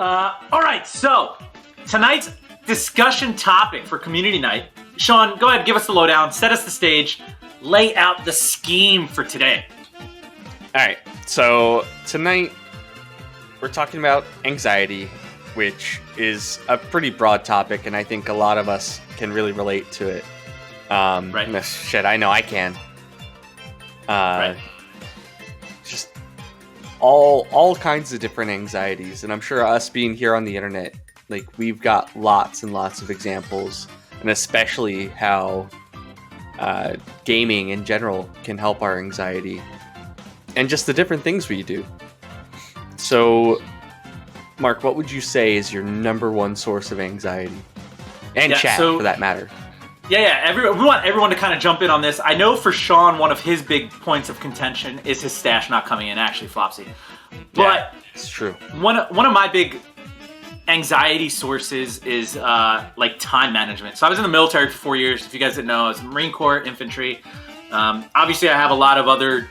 All right, so tonight's discussion topic for community night. Sean, go ahead, give us the lowdown, set us the stage, lay out the scheme for today. All right, so tonight we're talking about anxiety, which is a pretty broad topic, and I think a lot of us can really relate to it. Right. Shit, I know I can. Right. Just all kinds of different anxieties, and I'm sure us being here on the internet, like, we've got lots and lots of examples, and especially how gaming in general can help our anxiety, and just the different things we do. So, Mark, what would you say is your number one source of anxiety? And chat, for that matter. Yeah. We want everyone to kind of jump in on this. I know for Sean, one of his big points of contention is his stash not coming in, actually, Flopsy. But it's true. One of my big anxiety sources is like time management. So I was in the military for 4 years. If you guys didn't know, I was Marine Corps infantry. Obviously, I have a lot of other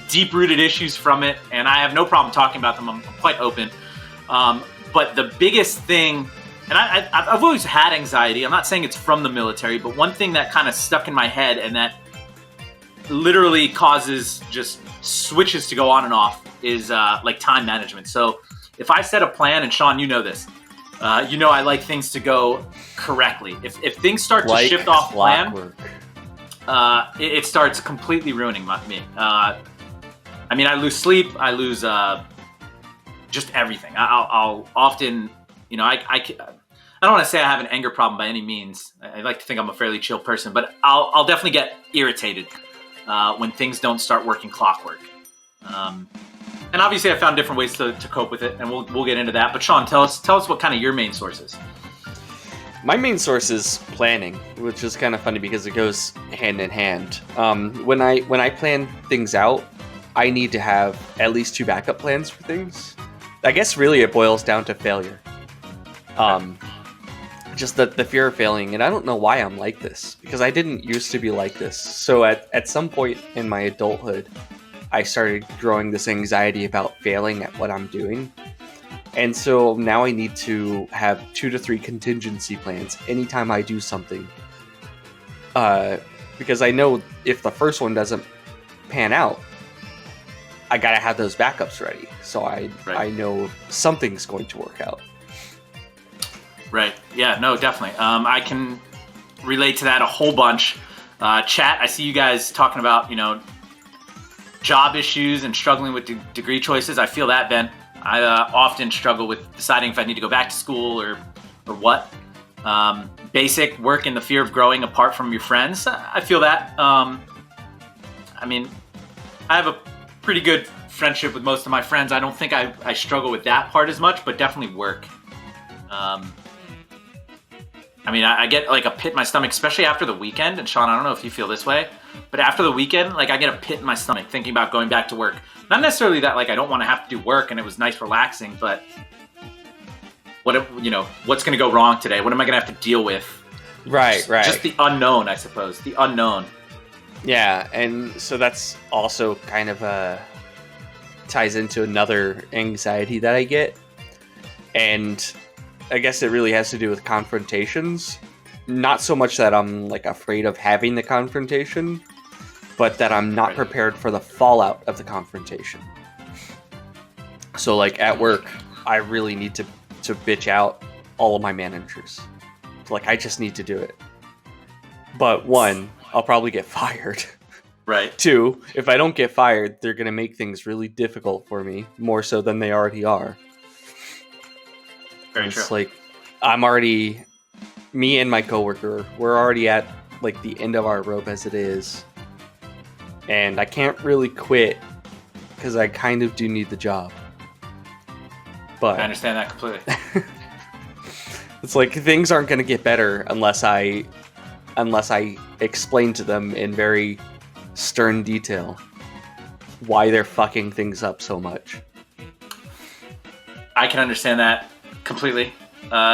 deep-rooted issues from it, and I have no problem talking about them. I'm quite open. But the biggest thing, and I've always had anxiety. I'm not saying it's from the military, but one thing that kind of stuck in my head and that literally causes just switches to go on and off is like time management. So if I set a plan, and Sean, you know this, I like things to go correctly. If things start to shift off plan, it starts completely ruining me. I lose sleep. I lose just everything. I'll often, I don't want to say I have an anger problem by any means. I like to think I'm a fairly chill person, but I'll definitely get irritated when things don't start working clockwork. And obviously I found different ways to cope with it, and we'll get into that. But Sean, tell us what kind of your main source is. My main source is planning, which is kind of funny because it goes hand in hand. When I plan things out, I need to have at least 2 backup plans for things. I guess really it boils down to failure. Just the fear of failing, and I don't know why I'm like this, because I didn't used to be like this. So at some point in my adulthood, I started growing this anxiety about failing at what I'm doing. And so now I need to have 2 to 3 contingency plans anytime I do something. Because I know if the first one doesn't pan out, I gotta have those backups ready. So I know something's going to work out. Right. Yeah, no, definitely. I can relate to that a whole bunch. Chat, I see you guys talking about, job issues and struggling with degree choices. I feel that, Ben. I often struggle with deciding if I need to go back to school or what. Basic work and the fear of growing apart from your friends. I feel that. I have a pretty good friendship with most of my friends. I don't think I struggle with that part as much, but definitely work. I get like a pit in my stomach, especially after the weekend. And Sean, I don't know if you feel this way, but after the weekend, like I get a pit in my stomach thinking about going back to work. Not necessarily that like I don't want to have to do work and it was nice relaxing, but what's going to go wrong today? What am I going to have to deal with? Right. Just the unknown, I suppose. The unknown. Yeah, and so that's also kind of ties into another anxiety that I get. And I guess it really has to do with confrontations. Not so much that I'm like afraid of having the confrontation, but that I'm not prepared for the fallout of the confrontation. So like at work, I really need to bitch out all of my managers. Like I just need to do it. But 1, I'll probably get fired. Right. 2, if I don't get fired, they're going to make things really difficult for me, more so than they already are. Very true. It's like me and my coworker, we're already at like the end of our rope as it is. And I can't really quit because I kind of do need the job. But I understand that completely. It's like things aren't going to get better unless I explain to them in very stern detail why they're fucking things up so much. I can understand that completely.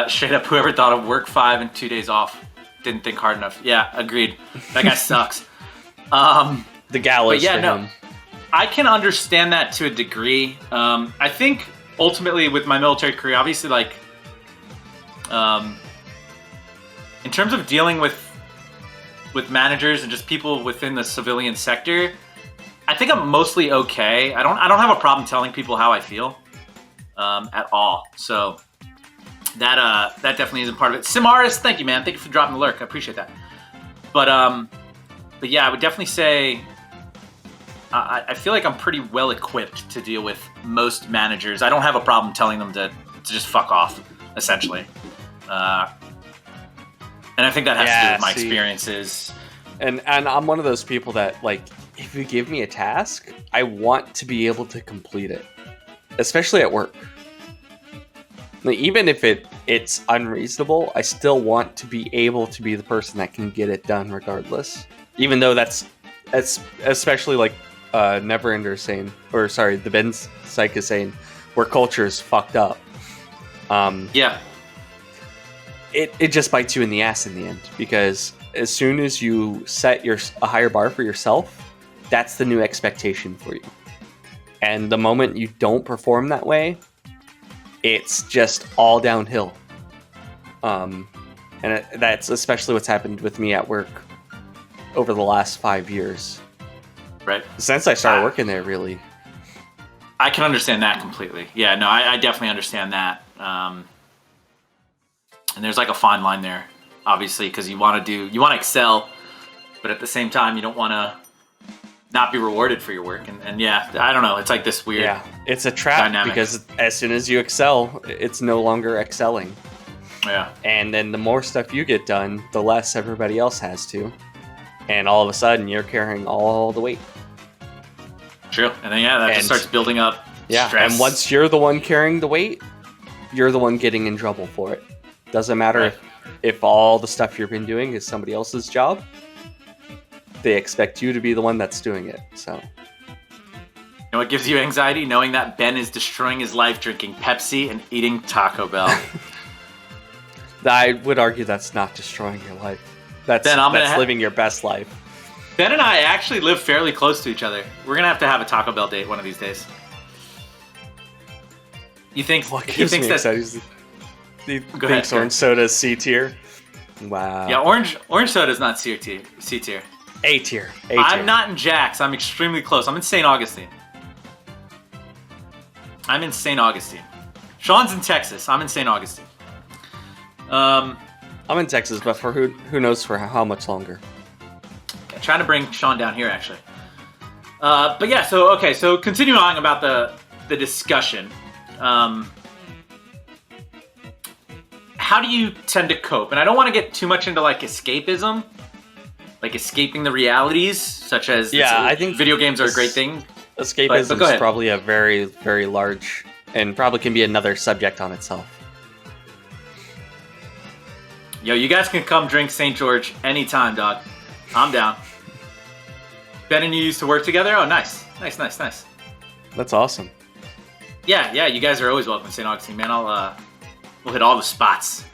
Straight up, whoever thought of work 5 and 2 days off didn't think hard enough. Yeah, agreed. That guy sucks. The gallows for him. I can understand that to a degree. I think ultimately with my military career, obviously, like, in terms of dealing with managers and just people within the civilian sector, I think I'm mostly okay. I don't have a problem telling people how I feel at all. So that definitely isn't part of it. Simaris, thank you, man. Thank you for dropping the lurk. I appreciate that. But yeah, I would definitely say I feel like I'm pretty well equipped to deal with most managers. I don't have a problem telling them to just fuck off, essentially. And I think that has to do with my experiences. And I'm one of those people that, like, if you give me a task, I want to be able to complete it, especially at work. Like, even if it's unreasonable, I still want to be able to be the person that can get it done regardless. Even though that's especially like Neverender is saying, or sorry, the Ben Psych is saying, where culture is fucked up. Yeah. It just bites you in the ass in the end, because as soon as you set a higher bar for yourself, that's the new expectation for you. And the moment you don't perform that way, it's just all downhill. And that's especially what's happened with me at work over the last 5 years. Right. Since I started working there, really. I can understand that completely. Yeah, no, I definitely understand that. And there's like a fine line there, obviously, because you want to excel, but at the same time, you don't want to not be rewarded for your work. And yeah, I don't know. It's like this weird. Yeah, it's a trap dynamic. Because as soon as you excel, it's no longer excelling. Yeah. And then the more stuff you get done, the less everybody else has to. And all of a sudden, you're carrying all the weight. True. And then, yeah, that just starts building up stress. And once you're the one carrying the weight, you're the one getting in trouble for it. Doesn't matter if all the stuff you've been doing is somebody else's job. They expect you to be the one that's doing it. So, you know what gives you anxiety? Knowing that Ben is destroying his life drinking Pepsi and eating Taco Bell. I would argue that's not destroying your life. That's living your best life. Ben and I actually live fairly close to each other. We're gonna have to have a Taco Bell date one of these days. You think? He thinks orange soda is C tier. Wow. Yeah, orange soda is not C tier. A tier. I'm not in Jax. I'm extremely close. I'm in St. Augustine. Sean's in Texas. I'm in St. Augustine. I'm in Texas, but for who knows for how much longer. Okay, trying to bring Sean down here, actually. But yeah, so continuing on about the discussion. How do you tend to cope? And I don't want to get too much into like escapism, like escaping the realities, such as I think video games are a great thing. Escapism is probably a very, very large, and probably can be another subject on itself. Yo, you guys can come drink St. George anytime, dog. I'm down. Ben and you used to work together? Oh, nice. That's awesome. Yeah, you guys are always welcome in St. Augustine, man. We'll hit all the spots.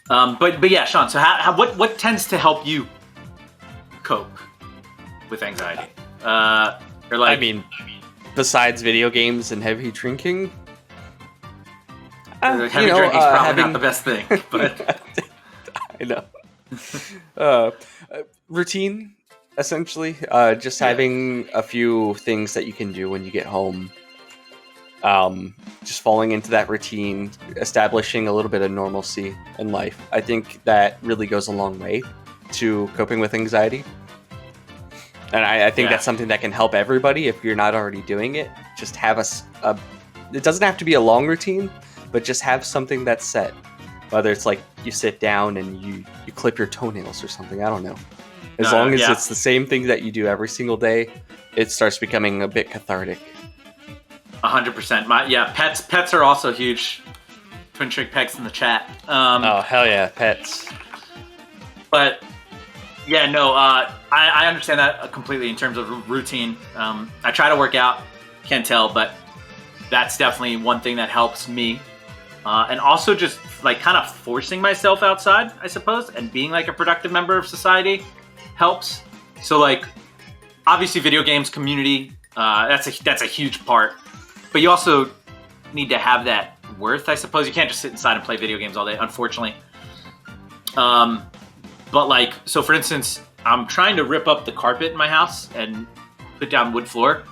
But yeah, Sean, so what tends to help you cope with anxiety? Or like, I mean, besides video games and heavy drinking? Heavy drinking is probably not the best thing, but I know. Routine, essentially. Just having a few things that you can do when you get home. Just falling into that routine, establishing a little bit of normalcy in life. I think that really goes a long way to coping with anxiety. And I think that's something that can help everybody if you're not already doing it. Just have it doesn't have to be a long routine, but just have something that's set. Whether it's like you sit down and you clip your toenails or something, I don't know. As long as it's the same thing that you do every single day, it starts becoming a bit cathartic. 100%. Pets are also huge. Twin Trick Pegs in the chat. Oh, hell yeah, pets. But, yeah, no, I understand that completely in terms of routine. I try to work out, can't tell, but that's definitely one thing that helps me. And also just, like, kind of forcing myself outside, I suppose, and being, like, a productive member of society helps. So, like, obviously video games, community, that's a huge part. But you also need to have that worth, I suppose. You can't just sit inside and play video games all day, unfortunately. But like, so for instance, I'm trying to rip up the carpet in my house and put down wood floor.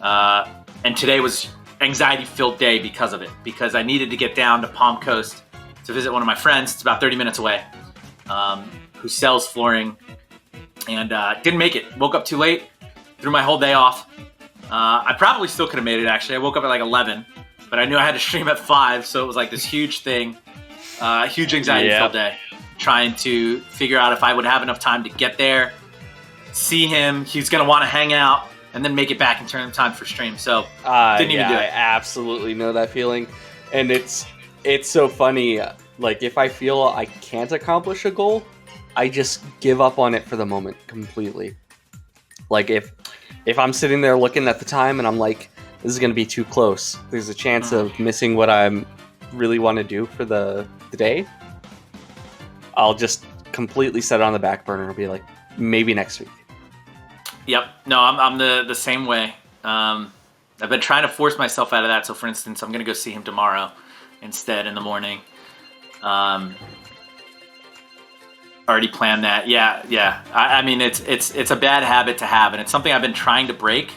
And today was anxiety-filled day because of it, because I needed to get down to Palm Coast to visit one of my friends. It's about 30 minutes away, who sells flooring, and didn't make it. Woke up too late, threw my whole day off. I probably still could have made it, actually. I woke up at like 11, but I knew I had to stream at 5, so it was like this huge thing, huge anxiety-filled day, trying to figure out if I would have enough time to get there, see him. He's going to want to hang out, and then make it back in time for stream. So didn't even do it. I absolutely know that feeling. And it's so funny. Like, if I feel I can't accomplish a goal, I just give up on it for the moment completely. Like, if I'm sitting there looking at the time and I'm like, this is going to be too close, there's a chance of missing what I really want to do for the day, I'll just completely set it on the back burner and be like, maybe next week. Yep. No, I'm the same way. I've been trying to force myself out of that. So, for instance, I'm going to go see him tomorrow instead in the morning. Already planned that. Yeah. I mean, it's a bad habit to have, and it's something I've been trying to break.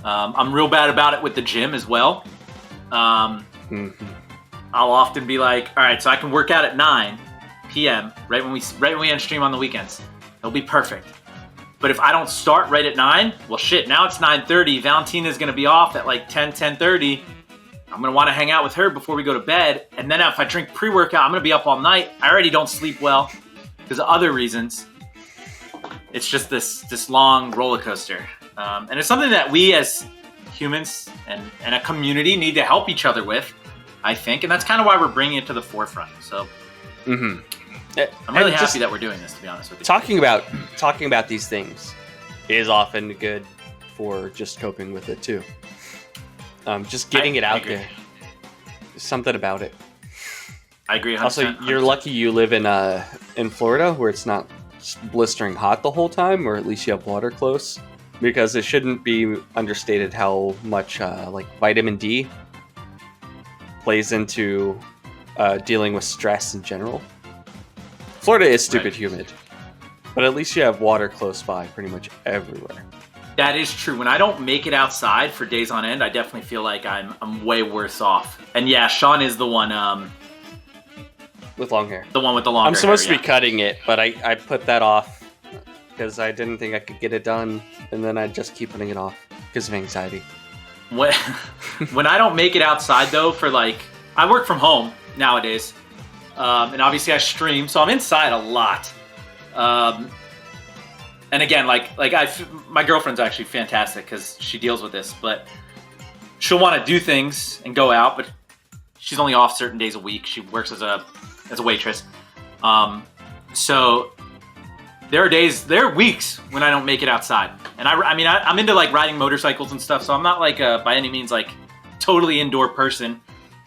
I'm real bad about it with the gym as well. I'll often be like, all right, so I can work out at 9 p.m. right when we end stream on the weekends. It'll be perfect. But if I don't start right at 9, well, shit, now it's 9:30. Valentina's going to be off at like 10:30. I'm going to want to hang out with her before we go to bed. And then if I drink pre-workout, I'm going to be up all night. I already don't sleep well because of other reasons. It's just this long roller coaster. And it's something that we as humans and a community need to help each other with, I think. And that's kind of why we're bringing it to the forefront. So I'm really happy that we're doing this, to be honest with you. Talking about these things is often good for just coping with it too. Just getting it out there. There's something about it. I agree. 100%, Also, you're 100%. lucky you live in Florida, where it's not blistering hot the whole time, or at least you have water close, because it shouldn't be understated how much like vitamin D plays into dealing with stress in general. Florida is stupid humid, but at least you have water close by pretty much everywhere. That is true. When I don't make it outside for days on end, I definitely feel like I'm way worse off. And yeah, Sean is the one with long hair. The one with the longer hair. I'm supposed to be cutting it, but I put that off because I didn't think I could get it done, and then I just keep putting it off because of anxiety. When I don't make it outside though, for like, I work from home nowadays. And obviously I stream, so I'm inside a lot. And again, my girlfriend's actually fantastic because she deals with this, but she'll want to do things and go out, but she's only off certain days a week. She works as a waitress. So there are weeks when I don't make it outside. And I'm into like riding motorcycles and stuff, so I'm not like by any means like totally indoor person.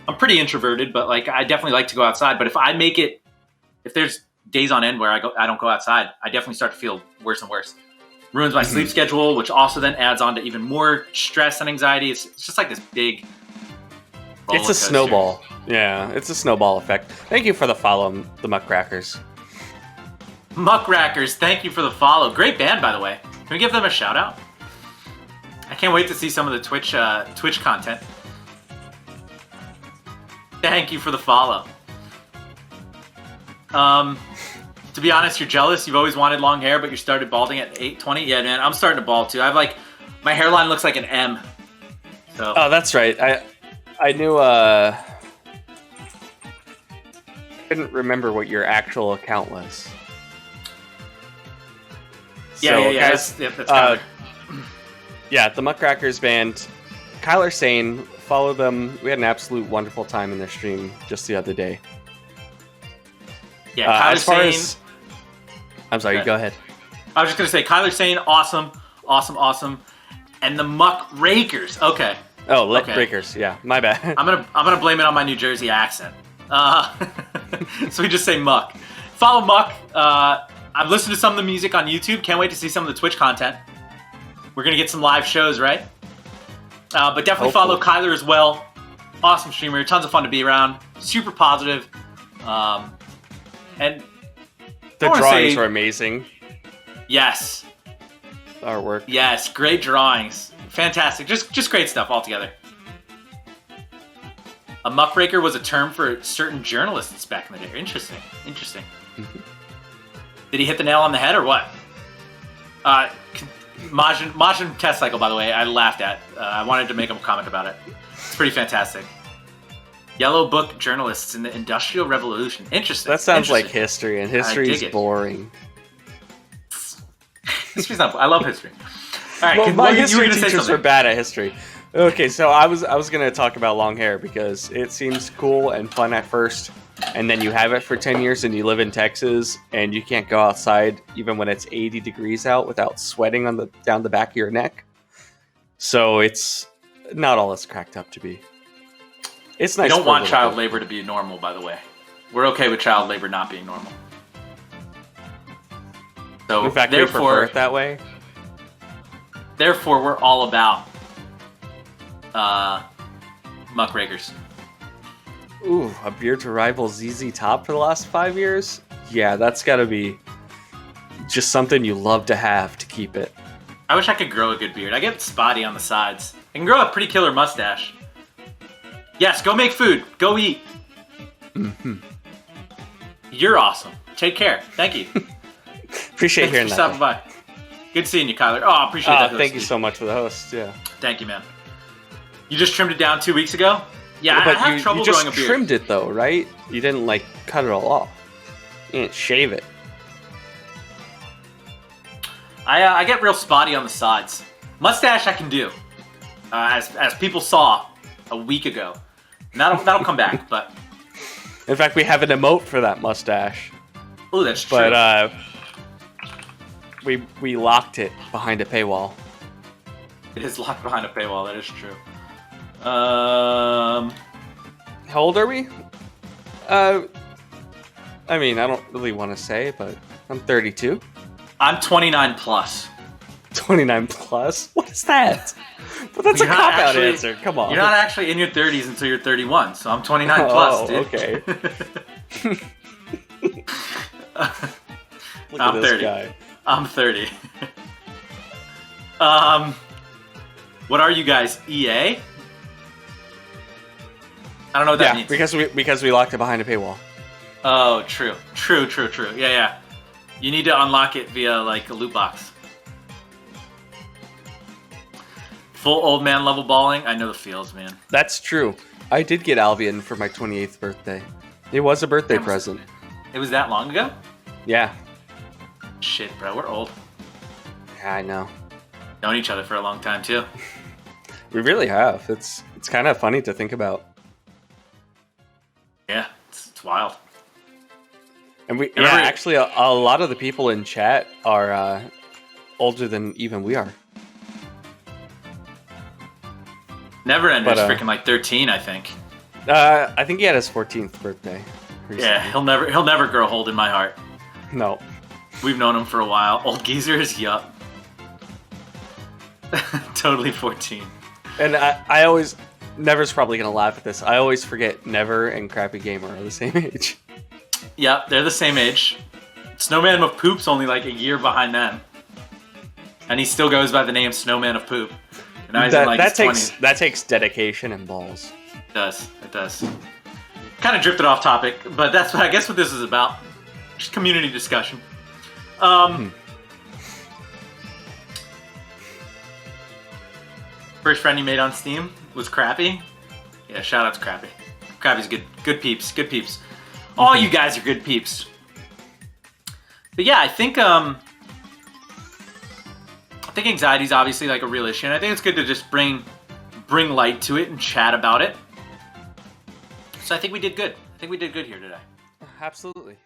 I'm pretty introverted, but like I definitely like to go outside. But if there's days on end where I don't go outside, I definitely start to feel worse and worse. Ruins my sleep schedule, which also then adds on to even more stress and anxiety. It's just like this big roller It's a coaster. snowball. Yeah, it's a snowball effect. Thank you for the follow, the Muckrackers. Muckrackers, thank you for the follow. Great band, by the way. Can we give them a shout out? I can't wait to see some of the Twitch content. Thank you for the follow. To be honest, you're jealous. You've always wanted long hair, but you started balding at 8:20. Yeah, man, I'm starting to bald too. My hairline looks like an M. So. Oh, that's right. I knew. I couldn't remember what your actual account was. Yeah. Guys, That's Kyler. Yeah, the Muckrackers band. Kyler Sane, follow them. We had an absolute wonderful time in their stream just the other day. Yeah, Kyler as far Sane. as, I'm sorry, Okay. Go ahead. I was just gonna say Kyler Sane, awesome, and the Muckrakers. Okay. Oh, Okay. Breakers. Yeah, my bad. I'm gonna blame it on my New Jersey accent. So we just say Muck. Follow Muck. I've listened to some of the music on YouTube. Can't wait to see some of the Twitch content. We're gonna get some live shows, right? But definitely follow Hopefully. Kyler as well. awesome streamer, tons of fun to be around, super positive, and The drawings were amazing. Yes. Artwork. Yes, great drawings. Fantastic. Just great stuff altogether. A muckraker was a term for certain journalists back in the day. Interesting. Did he hit the nail on the head or what? Majin test cycle, by the way, I laughed at. I wanted to make a comment about it. It's pretty fantastic. Yellow Book journalists in the Industrial Revolution. Interesting. That sounds like history, and history is boring. History's not. I love history. All right, well, my history teachers were bad at history. Okay, so I was going to talk about long hair because it seems cool and fun at first, and then you have it for 10 years and you live in Texas and you can't go outside even when it's 80 degrees out without sweating on down the back of your neck. So it's not all it's cracked up to be. It's nice. We don't want child labor to be normal, by the way. We're okay with child labor not being normal. So in fact, we prefer it that way. Therefore, we're all about muckrakers. Ooh, a beard to rival ZZ Top for the last 5 years? Yeah, that's got to be just something you love to have to keep it. I wish I could grow a good beard. I get spotty on the sides. I can grow a pretty killer mustache. Yes, go make food. Go eat. Mm-hmm. You're awesome. Take care. Thank you. Appreciate hearing that. Thanks for stopping by. Good seeing you, Kyler. Oh, I appreciate that. Thank you so much for the host. Yeah. Thank you, man. You just trimmed it down 2 weeks ago? Yeah, but I have trouble growing a beard. You just trimmed it though, right? You didn't like cut it all off. You didn't shave it. I get real spotty on the sides. Mustache I can do, as people saw a week ago. And that'll come back, but. In fact, we have an emote for that mustache. Oh, that's true. But we locked it behind a paywall. It is locked behind a paywall. That is true. How old are we? I mean, I don't really want to say, but I'm 32. I'm 29 plus. 29 plus? What is that? But that's a cop-out answer. Come on. You're not actually in your 30s until you're 31, so I'm 29 plus, dude. Okay. Look I'm at this 30. guy. I'm 30. What are you guys, EA? I don't know what that means. because we locked it behind a paywall. Oh, true. Yeah. You need to unlock it via like a loot box. Full old man level balling. I know the feels, man. That's true. I did get Albion for my 28th birthday. It was a birthday present. It was that long ago? Yeah. Shit, bro. We're old. Yeah, I know. Known each other for a long time too. We really have. It's kind of funny to think about. Yeah, it's wild. And actually, a lot of the people in chat are older than even we are. Neverender's freaking like 13, I think. I think he had his 14th birthday recently. Yeah, he'll never grow old in my heart. No. We've known him for a while. Old geezers, yup. Totally 14. And I always... Never's probably going to laugh at this. I always forget Never and Crappy Gamer are the same age. Yep, they're the same age. Snowman of Poop's only like a year behind them. And he still goes by the name Snowman of Poop. And now he's in like his 20s. That takes dedication and balls. It does. Kind of drifted off topic, but that's what I guess what this is about. Just community discussion. First friend you made on Steam was Crappy. Yeah, shout out to Crappy. Crappy's good peeps. All you guys are good peeps. But yeah, I think anxiety is obviously like a real issue, and I think it's good to just bring light to it and chat about it. So I think we did good. Here today. Absolutely.